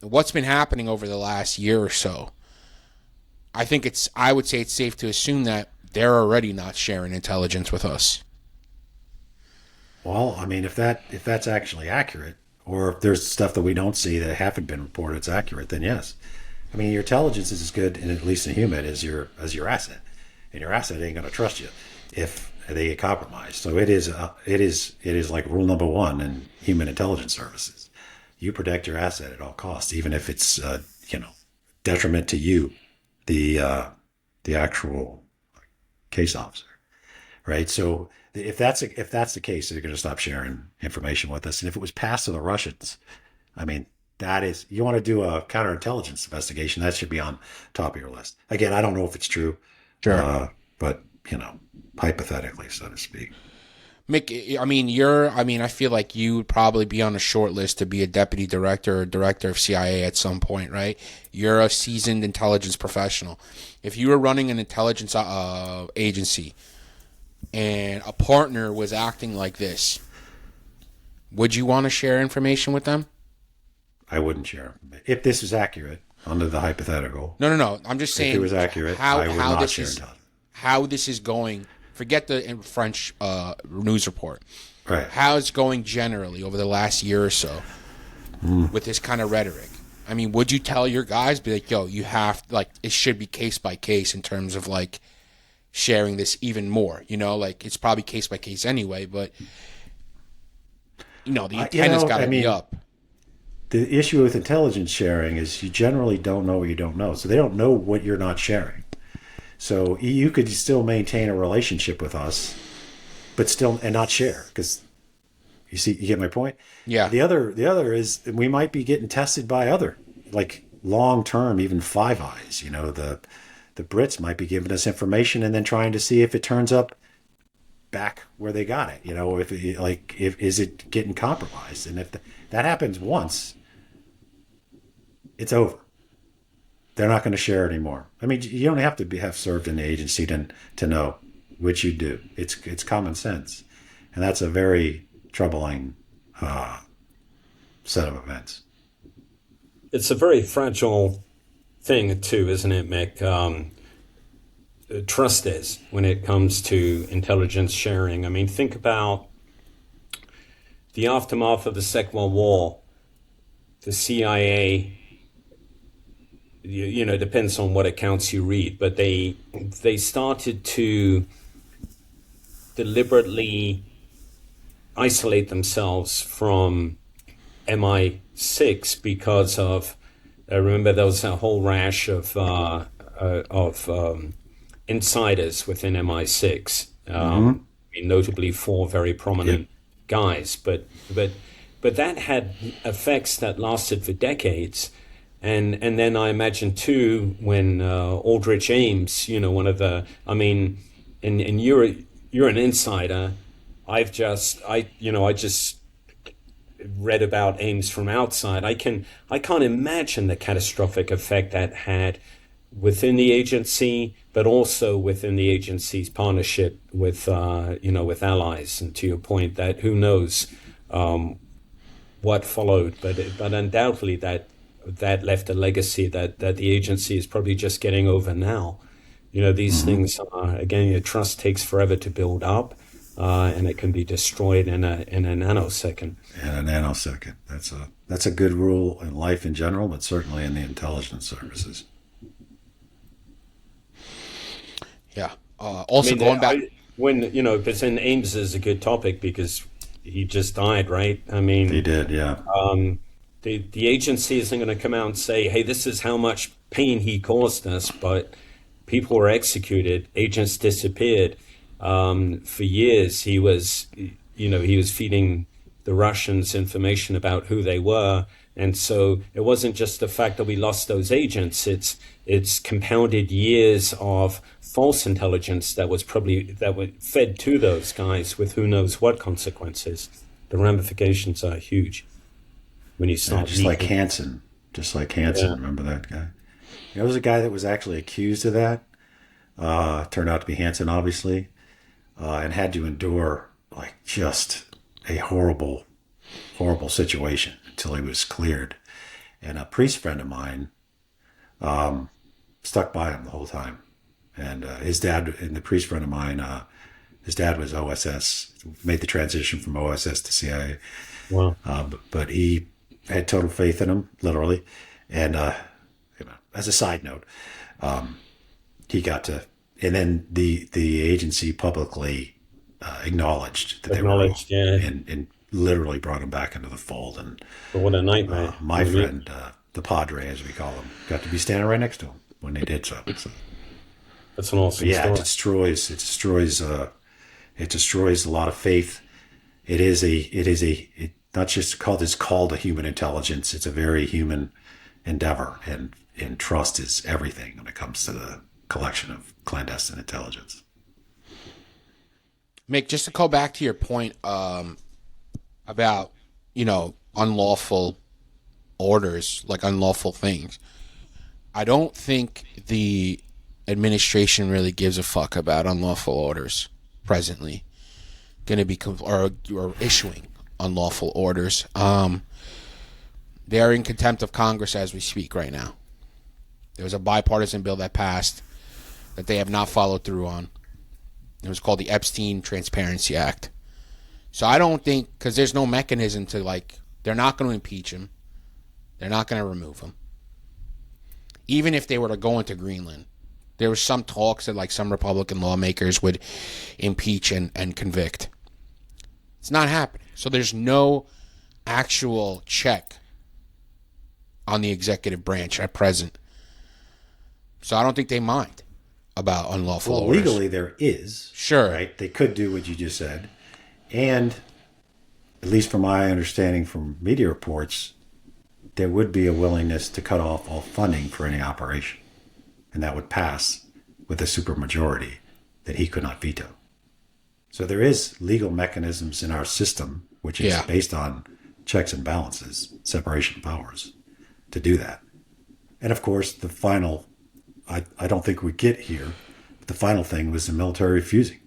What's been happening over the last year or so? I would say it's safe to assume that they're already not sharing intelligence with us. Well, I mean, if that's actually accurate, or if there's stuff that we don't see that haven't been reported it's accurate, then yes. I mean, your intelligence is as good, and at least in human, as your asset, and your asset ain't going to trust you if they get compromised. So it is like rule number one in human intelligence services: you protect your asset at all costs, even if it's detriment to you, the actual case officer, right? So if that's the case, they're going to stop sharing information with us. And if it was passed to the Russians, I mean, that is, you want to do a counterintelligence investigation, that should be on top of your list. Again, I don't know if it's true, but, hypothetically, so to speak. Mick, I feel like you would probably be on a short list to be a deputy director or director of CIA at some point, right? You're a seasoned intelligence professional. If you were running an intelligence agency and a partner was acting like this, would you want to share information with them? I wouldn't share. If this is accurate, under the hypothetical. No. I'm just saying. If it was accurate, I would not share intelligence. How this is going. Forget the French news report. Right. How it's going generally over the last year or so with this kind of rhetoric. I mean, would you tell your guys, be like, yo, you have, like, it should be case by case in terms of, like, sharing this even more? Like, it's probably case by case anyway, but, the antenna's got to be up. The issue with intelligence sharing is you generally don't know what you don't know. So they don't know what you're not sharing. So you could still maintain a relationship with us, but still and not share, because you get my point? Yeah. The other is we might be getting tested by other, like long term, even Five Eyes. The Brits might be giving us information and then trying to see if it turns up back where they got it. If is it getting compromised? And if that happens once, it's over. They're not going to share anymore. I mean, you don't have to have served in the agency to know, which you do. It's common sense, and that's a very troubling set of events. It's a very fragile thing too, isn't it, Mick? Trust is, when it comes to intelligence sharing. I mean, think about the aftermath of the Second World War. The CIA, depends on what accounts you read, but they started to deliberately isolate themselves from MI6 because of, remember there was a whole rash of insiders within MI6, notably 4 very prominent guys, but that had effects that lasted for decades. And then I imagine too, when Aldrich Ames, one of the, and you're an insider. I just read about Ames from outside. I can't imagine the catastrophic effect that had within the agency, but also within the agency's partnership with with allies. And to your point, that who knows what followed, but undoubtedly that left a legacy that the agency is probably just getting over now. These things are, again, your trust takes forever to build up, and it can be destroyed in a nanosecond. In a nanosecond. That's a good rule in life in general, but certainly in the intelligence services. Yeah. Also, going back, because in Ames is a good topic because he just died, right? I mean, he did, yeah. The agency isn't going to come out and say, hey, this is how much pain he caused us, but people were executed, agents disappeared. For years, he was feeding the Russians information about who they were. And so it wasn't just the fact that we lost those agents, it's compounded years of false intelligence that was fed to those guys with who knows what consequences. The ramifications are huge. When you start just like Hansen, remember that guy? There was a guy that was actually accused of that. Turned out to be Hansen, obviously, and had to endure like just a horrible, horrible situation until he was cleared. And a priest friend of mine stuck by him the whole time. And his dad, and the priest friend of mine, his dad was OSS, made the transition from OSS to CIA. Wow. But he had total faith in him, literally. And as a side note, he got to, and then the agency publicly acknowledged that they were wrong, and literally brought him back into the fold. And what a nightmare! My friend, the Padre, as we call him, got to be standing right next to him when they did so. That's an awesome story. It destroys a lot of faith. It not just called, it's called a human intelligence. It's a very human endeavor, and trust is everything when it comes to the collection of clandestine intelligence. Mick, just to go back to your point about, unlawful orders, like unlawful things. I don't think the administration really gives a fuck about unlawful orders presently. Going to be or issuing unlawful orders. They are in contempt of Congress as we speak right now. There was a bipartisan bill that passed that they have not followed through on. It was called the Epstein Transparency Act. So I don't think, because there's no mechanism to, they're not going to impeach him. They're not going to remove him. Even if they were to go into Greenland, there was some talks that some Republican lawmakers would impeach and convict. It's not happening. So there's no actual check on the executive branch at present. So I don't think they mind about unlawful orders. Legally there is. Sure. Right? They could do what you just said. And at least from my understanding from media reports, there would be a willingness to cut off all funding for any operation. And that would pass with a supermajority that he could not veto. So there is legal mechanisms in our system, which is based on checks and balances, separation of powers, to do that. And of course, the final, I don't think we get here, but the final thing was the military refusing.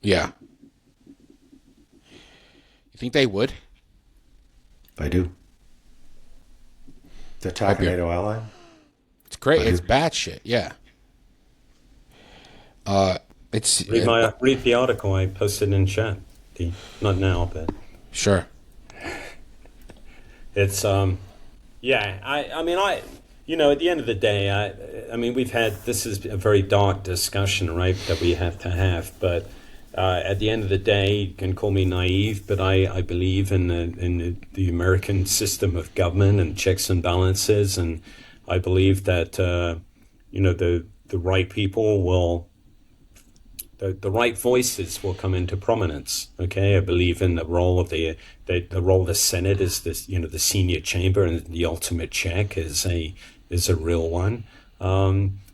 Yeah. You think they would? I do. To attack a NATO ally? It's great. It's bad shit. Yeah. It's read the article I posted in chat. Not now, but sure. It's yeah. I mean, at the end of the day, I mean, this is a very dark discussion, right? That we have to have, but. At the end of the day, you can call me naive, but I believe in the American system of government and checks and balances, and I believe that the right people will, the right voices will come into prominence. Okay, I believe in the role of the role of the Senate is this, the senior chamber, and the ultimate check is a real one.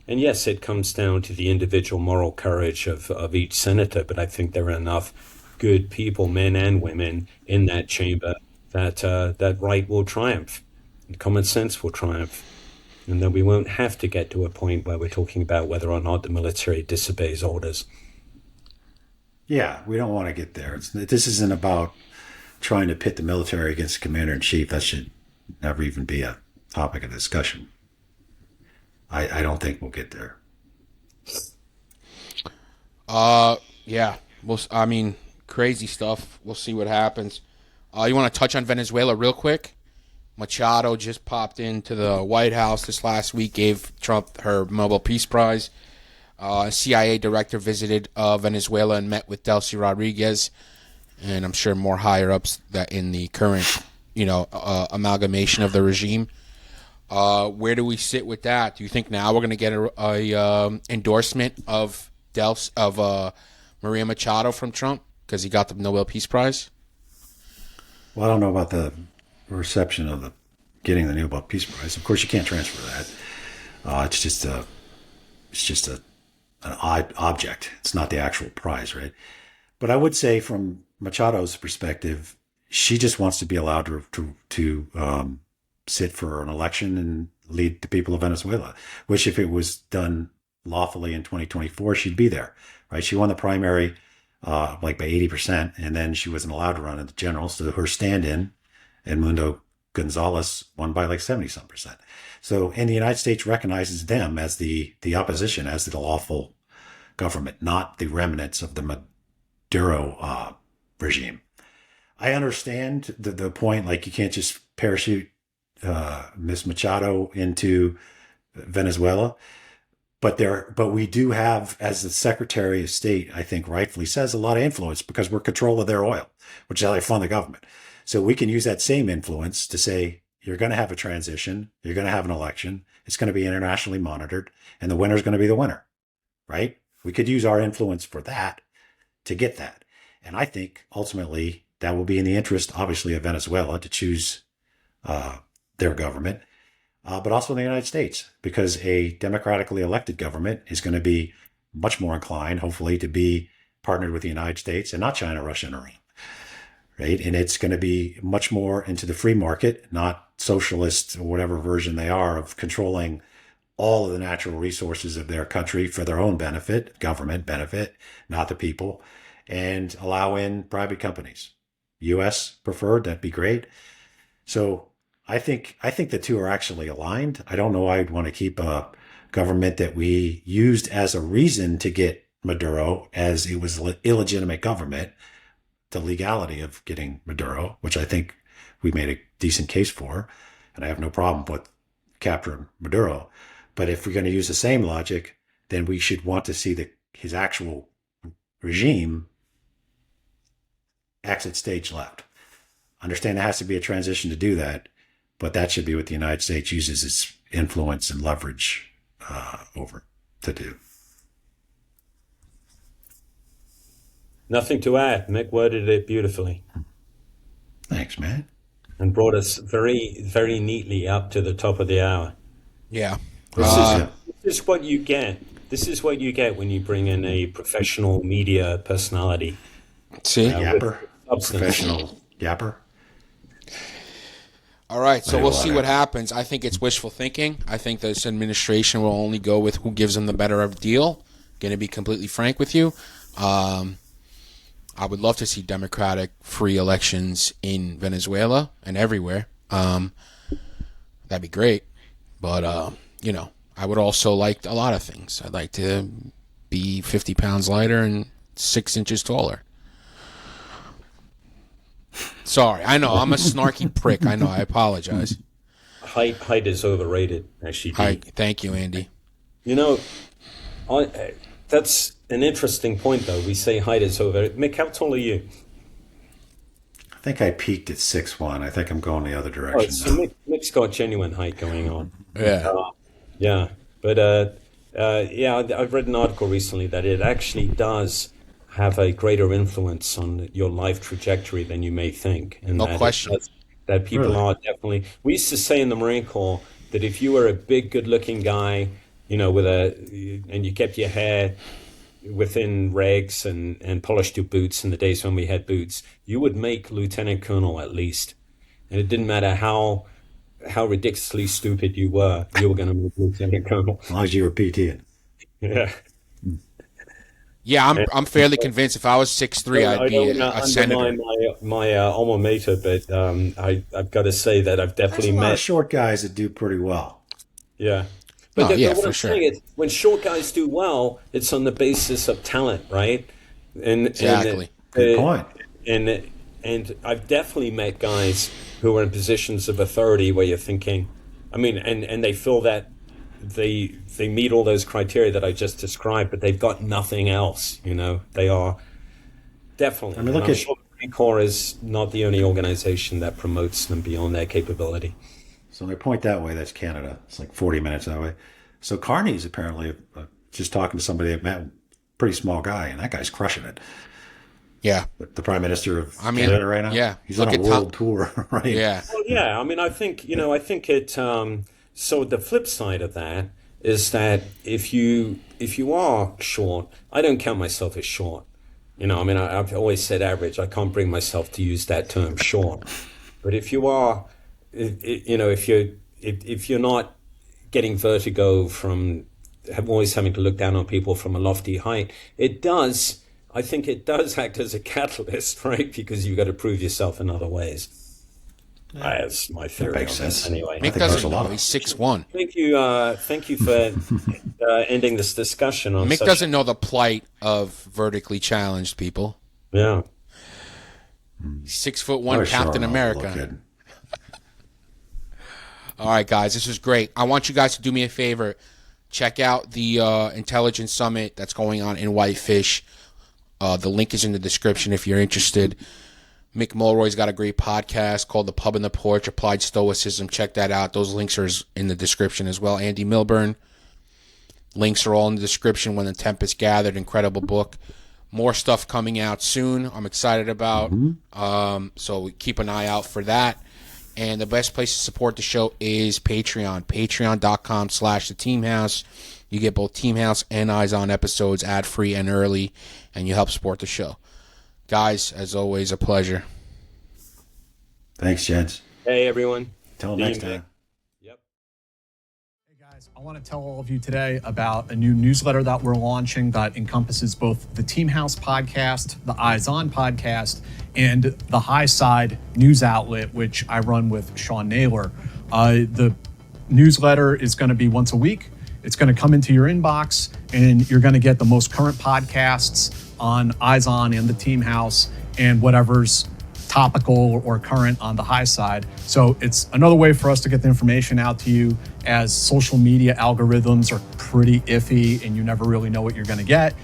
And yes, it comes down to the individual moral courage of each senator, but I think there are enough good people, men and women, in that chamber that right will triumph, and common sense will triumph, and then we won't have to get to a point where we're talking about whether or not the military disobeys orders. Yeah, we don't want to get there. This isn't about trying to pit the military against the commander-in-chief. That should never even be a topic of discussion. I don't think we'll get there. Yeah. Crazy stuff. We'll see what happens. You want to touch on Venezuela real quick? Machado just popped into the White House this last week, gave Trump her Nobel Peace Prize. CIA director visited Venezuela and met with Delcy Rodriguez, and I'm sure more higher ups that in the current, amalgamation of the regime. Where do we sit with that? Do you think now we're going to get a endorsement of Maria Machado from Trump because he got the Nobel Peace Prize? Well, I don't know about the reception of getting the Nobel Peace Prize. Of course, you can't transfer that. It's just an odd object. It's not the actual prize, right? But I would say, from Machado's perspective, she just wants to be allowed to sit for an election and lead the people of Venezuela, which if it was done lawfully in 2024, she'd be there, right? She won the primary by 80%, and then she wasn't allowed to run in the general. So her stand-in, Edmundo Gonzalez, won by 70-some%. So, and the United States recognizes them as the opposition, as the lawful government, not the remnants of the Maduro regime. I understand the point, you can't just parachute Miss Machado into Venezuela, but we do have, as the Secretary of State, I think rightfully says, a lot of influence because we're control of their oil, which is how they fund the government. So we can use that same influence to say, you're going to have a transition, you're going to have an election, it's going to be internationally monitored, and the winner is going to be the winner, right? We could use our influence for that to get that. And I think ultimately that will be in the interest, obviously, of Venezuela to choose their government, but also in the United States, because a democratically elected government is going to be much more inclined, hopefully, to be partnered with the United States and not China, Russia, and Iran. Right? And it's going to be much more into the free market, not socialist or whatever version they are of controlling all of the natural resources of their country for their own benefit, government benefit, not the people, and allow in private companies. U.S. preferred, that'd be great. So I think the two are actually aligned. I don't know I'd want to keep a government that we used as a reason to get Maduro, as it was illegitimate government, the legality of getting Maduro, which I think we made a decent case for, and I have no problem with capturing Maduro. But if we're going to use the same logic, then we should want to see his actual regime exit stage left. Understand there has to be a transition to do that, but that should be what the United States uses its influence and leverage over to do. Nothing to add. Mick worded it beautifully. Thanks, man. And brought us very, very neatly up to the top of the hour. Yeah. This is what you get. This is what you get when you bring in a professional media personality. See? Yapper. Professional yapper. All right, so we'll see what happens. I think it's wishful thinking. I think this administration will only go with who gives them the better of deal. Going to be completely frank with you. I would love to see democratic free elections in Venezuela and everywhere. That'd be great. But, I would also like a lot of things. I'd like to be 50 pounds lighter and 6 inches taller. Sorry, I know, I'm a snarky prick. I know, I apologize. Height is overrated, actually. Thank you, Andy. That's an interesting point, though. We say height is overrated. Mick, how tall are you? I think I peaked at 6'1". I think I'm going the other direction. So Mick's got genuine height going on. Yeah. Yeah. But, I've read an article recently that it actually does have a greater influence on your life trajectory than you may think. And no question. That people are definitely... We used to say in the Marine Corps that if you were a big, good-looking guy, and you kept your hair within regs and polished your boots in the days when we had boots, you would make lieutenant colonel at least. And it didn't matter how ridiculously stupid you were going to make lieutenant colonel. As long as you were PT. Yeah. Yeah, I'm fairly convinced if I was 6'3", I'd be a senator. My alma mater, but I've got to say that I've definitely met a lot met of short guys that do pretty well. Yeah. But what I'm sure. saying is, when short guys do well, it's on the basis of talent, right? Exactly. Good point. And I've definitely met guys who are in positions of authority where you're thinking, and they feel that they meet all those criteria that I just described, but they've got nothing else. They are definitely. I'm sure the Marine Corps is not the only organization that promotes them beyond their capability. So I point that way, that's Canada. It's like 40 minutes that way. So Carney's apparently, just talking to somebody I met, pretty small guy, and that guy's crushing it. Yeah. The Prime Minister of Canada right now? Yeah. He's on a world tour, right? Yeah. Well, yeah. I think it, so the flip side of that is that if you are short, I don't count myself as short. I've always said average. I can't bring myself to use that term short. But if you are, if you're not getting vertigo from always having to look down on people from a lofty height, I think it does act as a catalyst, right? Because you've got to prove yourself in other ways. That's my theory. That makes sense. Anyway, Mick doesn't know. He's 6'1". Thank you for ending this discussion on. Mick doesn't know the plight of vertically challenged people. Yeah. 6'1", Captain America. All right, guys, this was great. I want you guys to do me a favor. Check out the Intelligence Summit that's going on in Whitefish. The link is in the description if you're interested. Mick Mulroy's got a great podcast called The Pub and the Porch, Applied Stoicism. Check that out. Those links are in the description as well. Andy Milburn. Links are all in the description. When the Tempest Gathered, incredible book. More stuff coming out soon. I'm excited about. So keep an eye out for that. And the best place to support the show is Patreon. Patreon.com/theteamhouse. You get both Team House and Eyes On episodes ad-free and early, and you help support the show. Guys, as always, a pleasure. Thanks, gents. Hey, everyone. Till next time. Yep. Hey guys, I want to tell all of you today about a new newsletter that we're launching that encompasses both the Team House podcast, the Eyes On podcast, and the High Side news outlet, which I run with Sean Naylor. The newsletter is going to be once a week. It's going to come into your inbox, and you're going to get the most current podcasts on Eyes On and the Team House and whatever's topical or current on the high side. So it's another way for us to get the information out to you, as social media algorithms are pretty iffy and you never really know what you're going to get.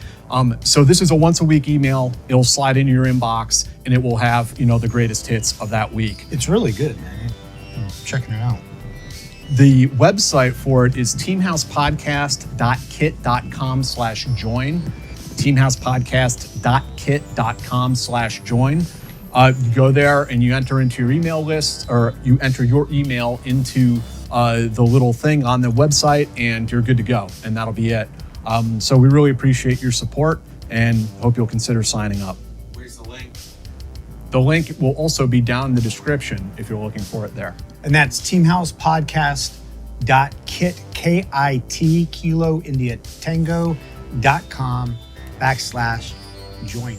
So this is a once a week email. It'll slide into your inbox and it will have, the greatest hits of that week. It's really good, man. I'm checking it out. The website for it is teamhousepodcast.kit.com/join. teamhousepodcast.kit.com/join. You go there and you enter into your email list, or you enter your email into the little thing on the website, and you're good to go. And that'll be it. So we really appreciate your support and hope you'll consider signing up. Where's the link? The link will also be down in the description if you're looking for it there. And that's teamhousepodcast.kit, KIT, Kilo India Tango.com /join.